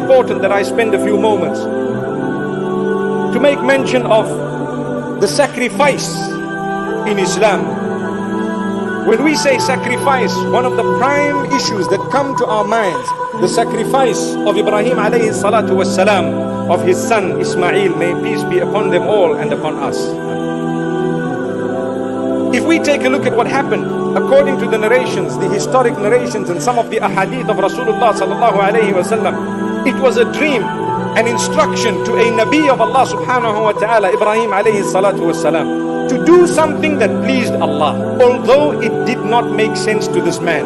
important that I spend a few moments to make mention of the sacrifice in Islam. When we say sacrifice, one of the prime issues that come to our minds, the sacrifice of Ibrahim alayhi salatu wassalam, of his son Ismail, may peace be upon them all and upon us. If we take a look at what happened, according to the narrations, the historic narrations and some of the ahadith of Rasulullah sallallahu alayhi wasallam, it was a dream, an instruction to a Nabi of Allah subhanahu wa ta'ala, Ibrahim alayhi salatu wassalam, to do something that pleased Allah, although it did not make sense to this man.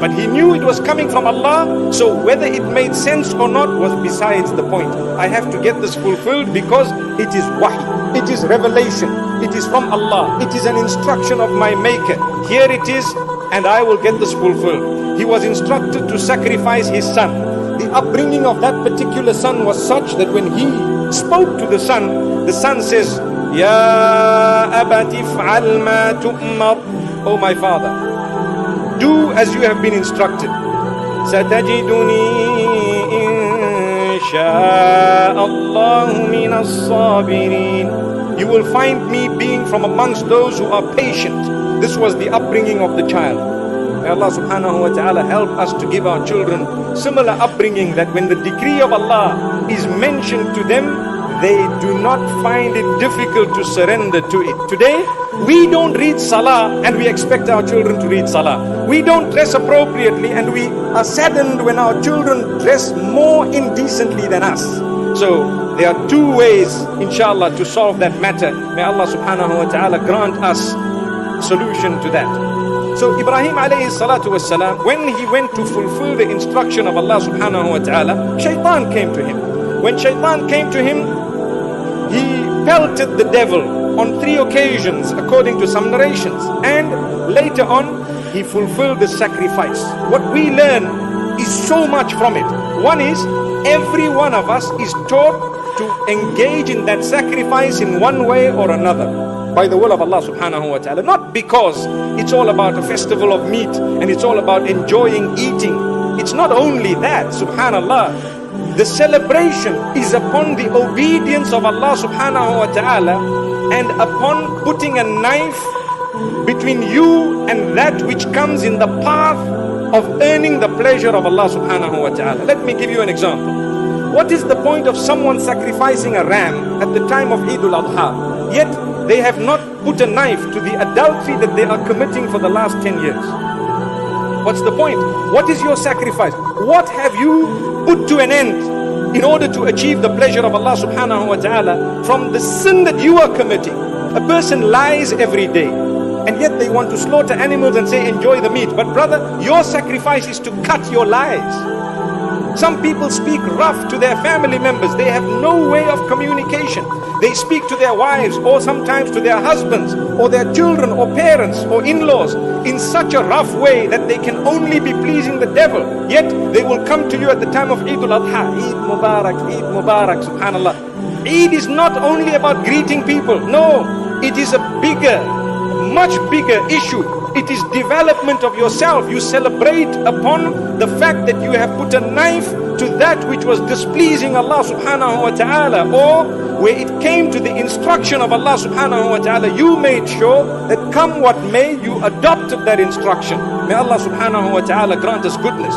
But he knew it was coming from Allah, so whether it made sense or not was besides the point. I have to get this fulfilled because it is wahy, it is revelation, it is from Allah, it is an instruction of my maker. Here it is, and I will get this fulfilled. He was instructed to sacrifice his son. The upbringing of that particular son was such that when he spoke to the son says, Ya abati fa'al ma tu'mar. Oh my father, do as you have been instructed. Satajiduni insha'Allahu minas sabirin. You will find me being from amongst those who are patient. This was the upbringing of the child. May Allah subhanahu wa ta'ala help us to give our children similar upbringing, that when the decree of Allah is mentioned to them, they do not find it difficult to surrender to it. Today, we don't read Salah and we expect our children to read Salah. We don't dress appropriately and we are saddened when our children dress more indecently than us. So, there are two ways, inshallah, to solve that matter. May Allah subhanahu wa ta'ala grant us solution to that. So, Ibrahim alayhi salatu wassalam, when he went to fulfill the instruction of Allah subhanahu wa ta'ala, shaitan came to him. When shaitan came to him, he pelted the devil on 3 occasions, according to some narrations. And later on, he fulfilled the sacrifice. What we learn is so much from it. One is, every one of us is taught to engage in that sacrifice in one way or another, by the will of Allah subhanahu wa ta'ala. Not because it's all about a festival of meat and it's all about enjoying eating. It's not only that, subhanallah. The celebration is upon the obedience of Allah subhanahu wa ta'ala and upon putting a knife between you and that which comes in the path of earning the pleasure of Allah subhanahu wa ta'ala. Let me give you an example. What is the point of someone sacrificing a ram at the time of Eid al-Adha, yet they have not put a knife to the adultery that they are committing for the last 10 years? What's the point? What is your sacrifice? What have you put to an end in order to achieve the pleasure of Allah subhanahu wa ta'ala from the sin that you are committing? A person lies every day, and yet they want to slaughter animals and say enjoy the meat. But brother, your sacrifice is to cut your lies. Some people speak rough to their family members. They have no way of communication. They speak to their wives or sometimes to their husbands or their children or parents or in-laws in such a rough way that they can only be pleasing the devil. Yet they will come to you at the time of Eid al-Adha. Eid Mubarak, subhanallah. Eid is not only about greeting people. No, it is a bigger, much bigger issue. It is development of yourself. You celebrate upon the fact that you have put a knife to that which was displeasing Allah subhanahu wa ta'ala, or where it came to the instruction of Allah subhanahu wa ta'ala, you made sure that come what may, you adopted that instruction. May Allah subhanahu wa ta'ala grant us goodness.